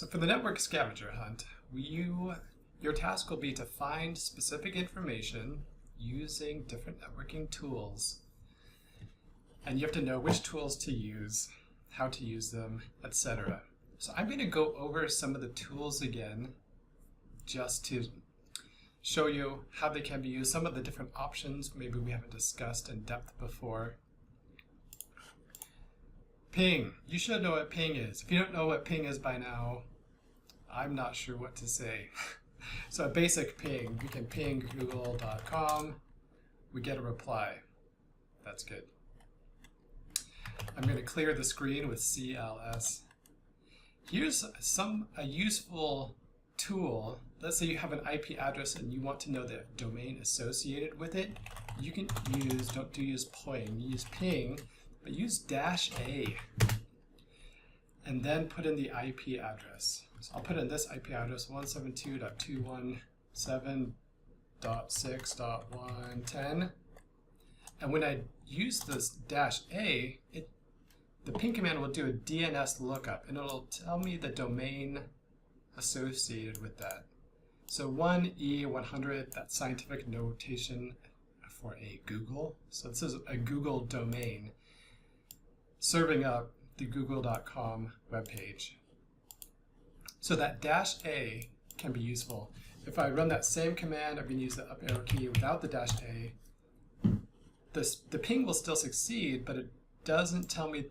So for the network scavenger hunt, your task will be to find specific information using different networking tools. And you have to know which tools to use, how to use them, etc. So I'm going to go over some of the tools again just to show you how they can be used, some of the different options maybe we haven't discussed in depth before. Ping. You should know what ping is. If you don't know what ping is by now, I'm not sure what to say. So a basic ping, we can ping google.com, we get a reply. That's good. I'm going to clear the screen with CLS. Here's a useful tool. Let's say you have an IP address and you want to know the domain associated with it. You can use, don't use ping, use ping, but use -a and then put in the IP address. So I'll put in this IP address 172.217.6.110, and when I use this -a, the ping command will do a DNS lookup and it'll tell me the domain associated with that. So 1E100, that's scientific notation for a Google. So this is a Google domain serving up the google.com webpage. So that -a can be useful. If I run that same command, I'm going to use the up arrow key without the -a. The ping will still succeed, but it doesn't tell me,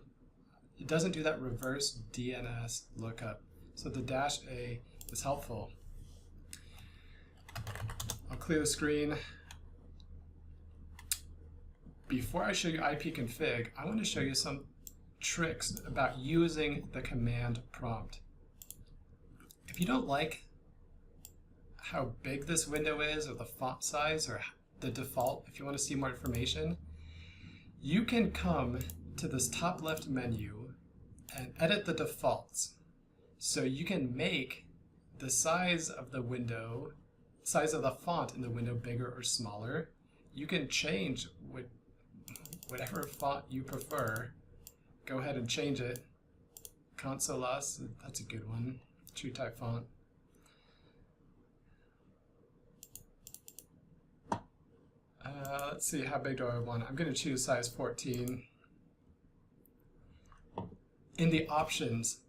it doesn't do that reverse DNS lookup. So the -a is helpful. I'll clear the screen. Before I show you ipconfig, I want to show you some tricks about using the command prompt. If you don't like how big this window is, or the font size, or the default, if you want to see more information, you can come to this top left menu and edit the defaults. So you can make the size of the window, size of the font in the window bigger or smaller. You can change whatever font you prefer. Go ahead and change it. Consolas, that's a good one. True type font. Let's see, how big do I want? I'm going to choose size 14. In the options,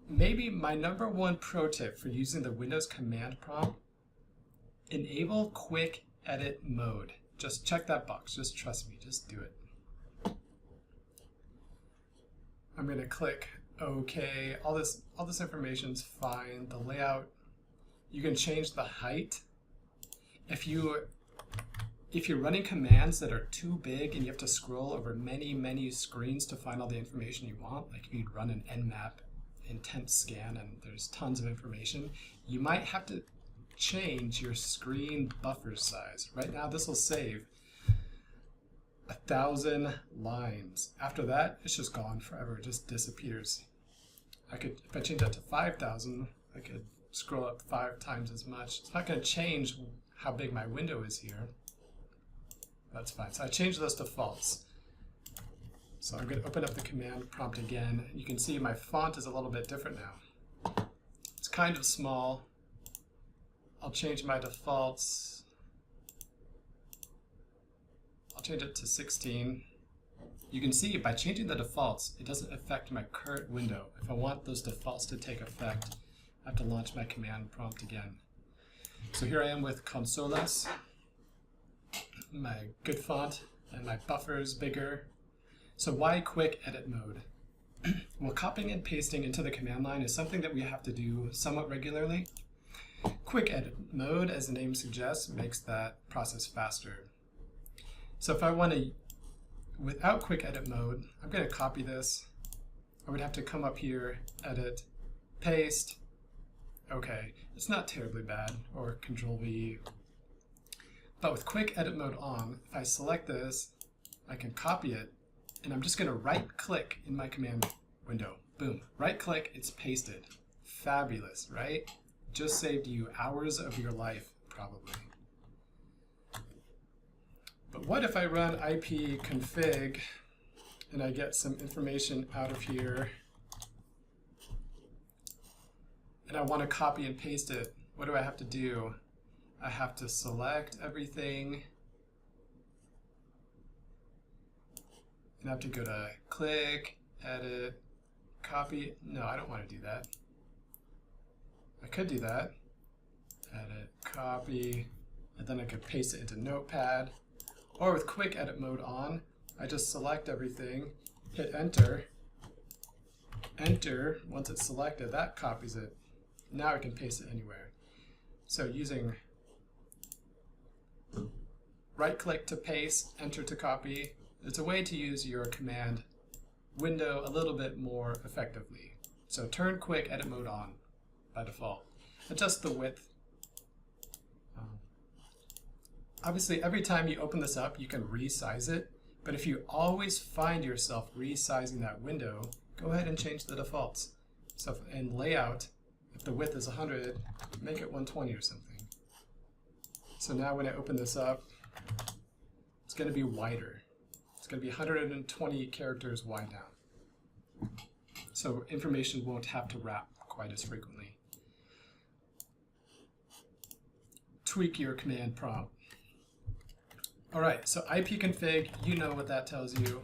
maybe my #1 pro tip for using the Windows command prompt, enable quick edit mode. Just check that box. Just trust me. Just do it. I'm going to click OK. All this information's fine. The layout, you can change the height. If you're running commands that are too big and you have to scroll over many screens to find all the information you want, like if you'd run an Nmap intense scan and there's tons of information, you might have to change your screen buffer size. Right now this will save 1,000 lines. After that, it's just gone forever. It just disappears. If I change that to 5,000, I could scroll up 5 times as much. It's not going to change how big my window is here. That's fine. So I changed those defaults. So I'm going to open up the command prompt again. You can see my font is a little bit different now. It's kind of small. I'll change my defaults. I'll change it to 16. You can see by changing the defaults, it doesn't affect my current window. If I want those defaults to take effect, I have to launch my command prompt again. So here I am with Consolas, my good font, and my buffer is bigger. So why quick edit mode? Well, copying and pasting into the command line is something that we have to do somewhat regularly. Quick edit mode, as the name suggests, makes that process faster. So if I want to, without quick edit mode, I'm going to copy this. I would have to come up here, edit, paste. Okay, it's not terribly bad, or Control V. But with quick edit mode on, if I select this, I can copy it, and I'm just going to right click in my command window. Boom, right click, it's pasted. Fabulous, right? Just saved you hours of your life, probably. But what if I run ipconfig and I get some information out of here? and I want to copy and paste it, what do I have to do? I have to select everything, and I have to go to click, edit, copy. No, I don't want to do that. I could do that. Edit, copy, and then I could paste it into Notepad. Or with quick edit mode on, I just select everything, hit enter. Enter, once it's selected, that copies it. Now I can paste it anywhere. So using right click to paste, enter to copy, it's a way to use your command window a little bit more effectively. So turn quick edit mode on by default. Adjust the width. Obviously, every time you open this up, you can resize it, but if you always find yourself resizing that window, go ahead and change the defaults. So in layout, if the width is 100, make it 120 or something. So now when I open this up, it's going to be wider. It's going to be 120 characters wide now. So information won't have to wrap quite as frequently. Tweak your command prompt. All right, so ipconfig, you know what that tells you.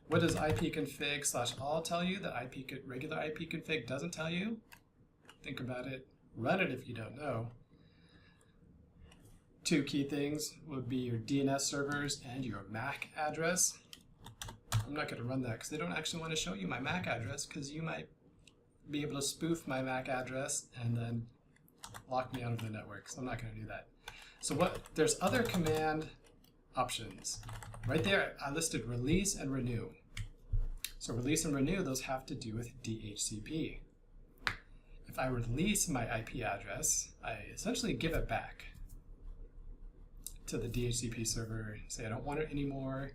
What does ipconfig/all tell you that regular ipconfig doesn't tell you? Think about it. Run it if you don't know. Two key things would be your DNS servers and your MAC address. I'm not going to run that because they don't actually want to show you my MAC address, because you might be able to spoof my MAC address and then lock me out of the network. So I'm not going to do that. So there's other command options. Right there, I listed release and renew. So release and renew, those have to do with DHCP. If I release my IP address, I essentially give it back to the DHCP server, say I don't want it anymore.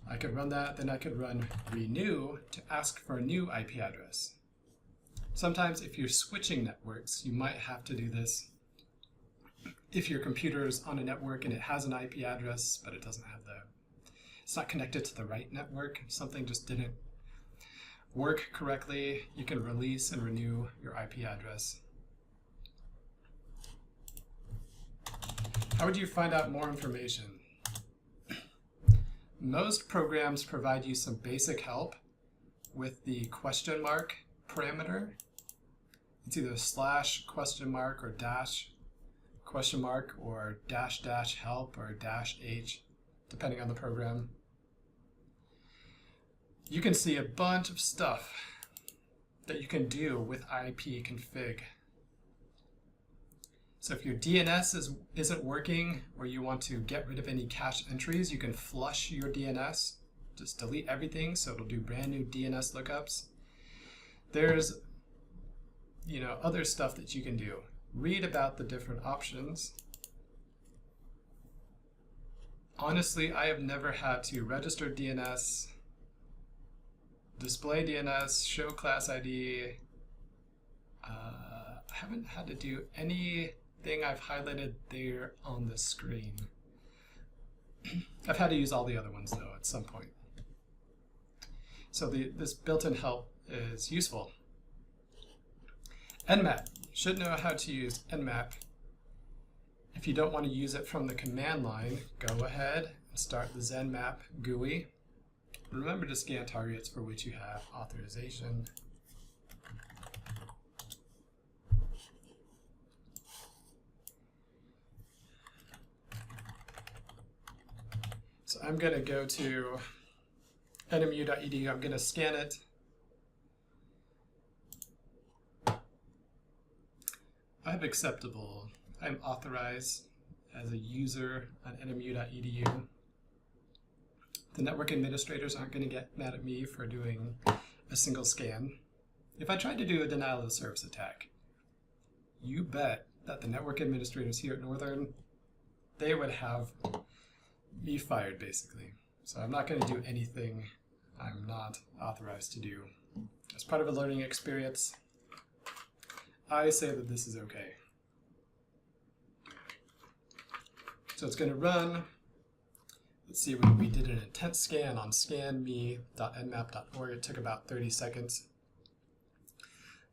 I could run that, then I could run renew to ask for a new IP address. Sometimes if you're switching networks, you might have to do this. If your computer is on a network and it has an IP address, but it doesn't have it's not connected to the right network, something just didn't work correctly, you can release and renew your IP address. How would you find out more information? Most programs provide you some basic help with the question mark parameter. It's either / question mark or dash question mark or -- help or -h, depending on the program. You can see a bunch of stuff that you can do with ipconfig. So if your DNS isn't working, or you want to get rid of any cache entries, you can flush your DNS. Just delete everything so it'll do brand new DNS lookups. There's other stuff that you can do. Read about the different options. Honestly, I have never had to register DNS, display DNS, show class ID. I haven't had to do anything I've highlighted there on the screen. I've had to use all the other ones though at some point. So this built-in help is useful. Nmap. Should know how to use Nmap. If you don't want to use it from the command line, go ahead and start the ZenMap GUI. Remember to scan targets for which you have authorization. So I'm going to go to nmu.edu. I'm going to scan it. I'm acceptable. I'm authorized as a user on nmu.edu. The network administrators aren't going to get mad at me for doing a single scan. If I tried to do a denial of service attack, you bet that the network administrators here at Northern, they would have me fired basically. So I'm not going to do anything I'm not authorized to do. As part of a learning experience, I say that this is okay. So it's going to run. Let's see, we did an intent scan on scanme.nmap.org. It took about 30 seconds.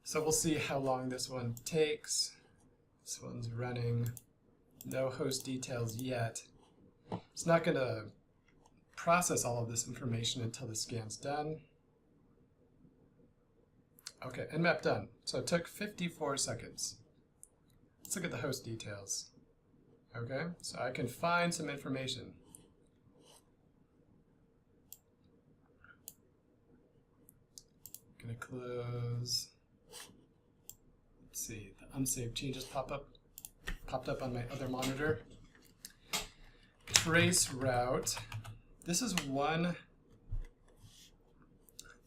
So we'll see how long this one takes. This one's running. No host details yet. It's not going to process all of this information until the scan's done. Okay, nmap done. So it took 54 seconds. Let's look at the host details. Okay, so I can find some information. Gonna close. Let's see, the unsaved changes popped up on my other monitor. Trace route. This is one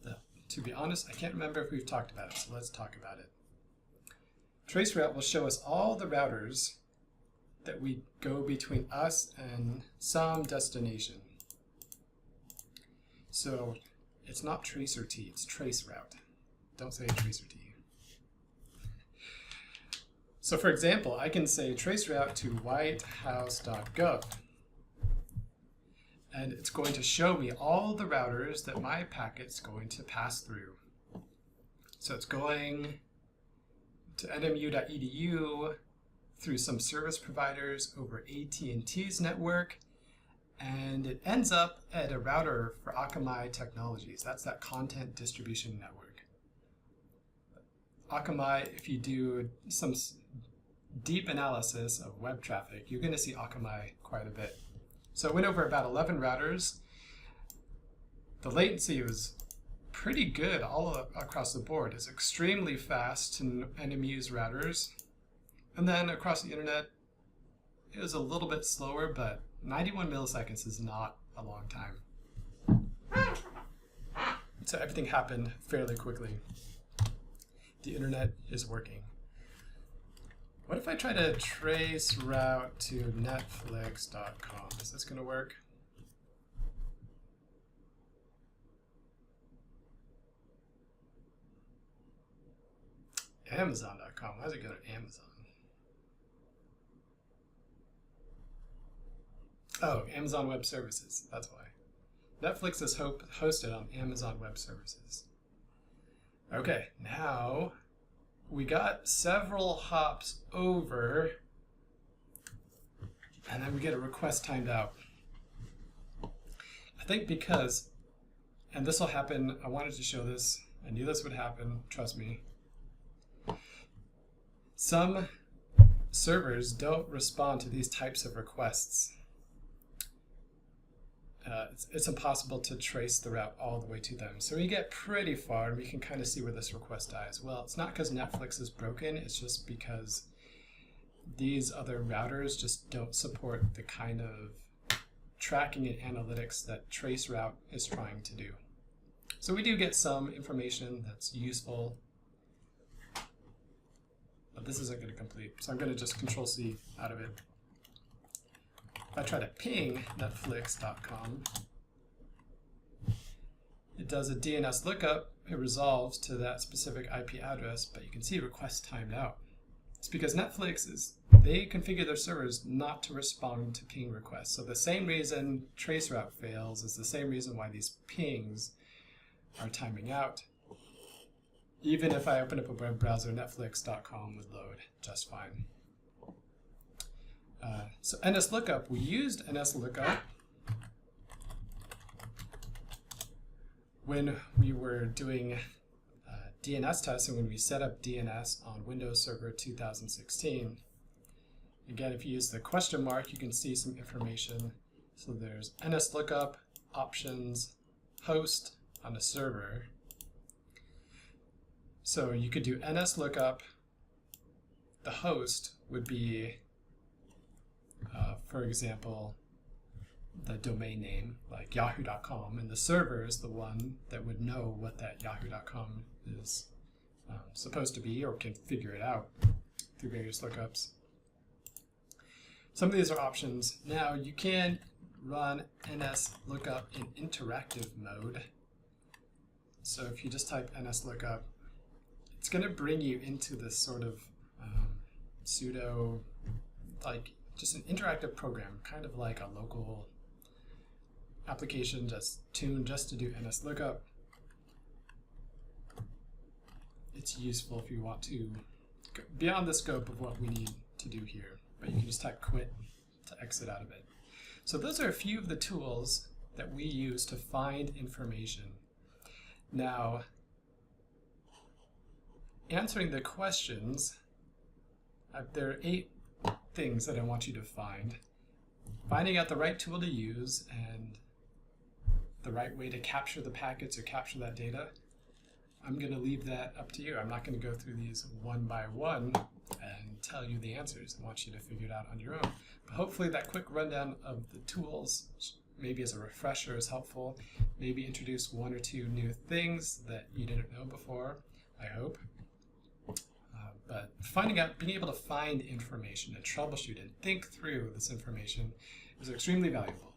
that, to be honest, I can't remember if we've talked about it, so let's talk about it. Trace route will show us all the routers that we go between us and some destination. So it's not tracer T, it's trace route. Don't say tracer T. So for example, I can say trace route to whitehouse.gov. And it's going to show me all the routers that my packet's going to pass through. So it's going to nmu.edu through some service providers over AT&T's network, and it ends up at a router for Akamai Technologies. That's that content distribution network. Akamai, if you do some deep analysis of web traffic, you're going to see Akamai quite a bit. So it went over about 11 routers. The latency was pretty good all across the board. It's extremely fast to NMU's routers. And then across the internet, it was a little bit slower, but 91 milliseconds is not a long time. So everything happened fairly quickly. The internet is working. What if I try to trace route to netflix.com? Is this going to work? Amazon.com. Why does it go to Amazon? Oh, Amazon Web Services. That's why. Netflix is hosted on Amazon Web Services. Okay, now we got several hops over, and then we get a request timed out. I think because, and this will happen, I wanted to show this, I knew this would happen, trust me. Some servers don't respond to these types of requests. It's impossible to trace the route all the way to them. So we get pretty far and we can kind of see where this request dies. Well, it's not because Netflix is broken, it's just because these other routers just don't support the kind of tracking and analytics that traceroute is trying to do. So we do get some information that's useful, but this isn't going to complete. So I'm going to just Control-C out of it. If I try to ping netflix.com, it does a DNS lookup, it resolves to that specific IP address, but you can see request timed out. It's because Netflix they configure their servers not to respond to ping requests. So the same reason traceroute fails is the same reason why these pings are timing out. Even if I open up a web browser, netflix.com would load just fine. So NSLOOKUP, we used NSLOOKUP when we were doing DNS tests and when we set up DNS on Windows Server 2016. Again, if you use the question mark, you can see some information. So there's NSLOOKUP, options, host on a server. So you could do NSLOOKUP. The host would be for example, the domain name, like yahoo.com, and the server is the one that would know what that yahoo.com is supposed to be or can figure it out through various lookups. Some of these are options. Now you can run NSLOOKUP in interactive mode. So if you just type NSLOOKUP, it's going to bring you into this sort of pseudo, like just an interactive program, kind of like a local application just tuned just to do NSLOOKUP. it's useful if you want to go beyond the scope of what we need to do here. But you can just type quit to exit out of it. So those are a few of the tools that we use to find information. Now, answering the questions, there are 8 things that I want you to find. Finding out the right tool to use and the right way to capture the packets or capture that data, I'm going to leave that up to you. I'm not going to go through these one by one and tell you the answers. I want you to figure it out on your own. But hopefully that quick rundown of the tools, maybe as a refresher, is helpful. Maybe introduce 1 or 2 new things that you didn't know before, I hope. But being able to find information and troubleshoot and think through this information is extremely valuable.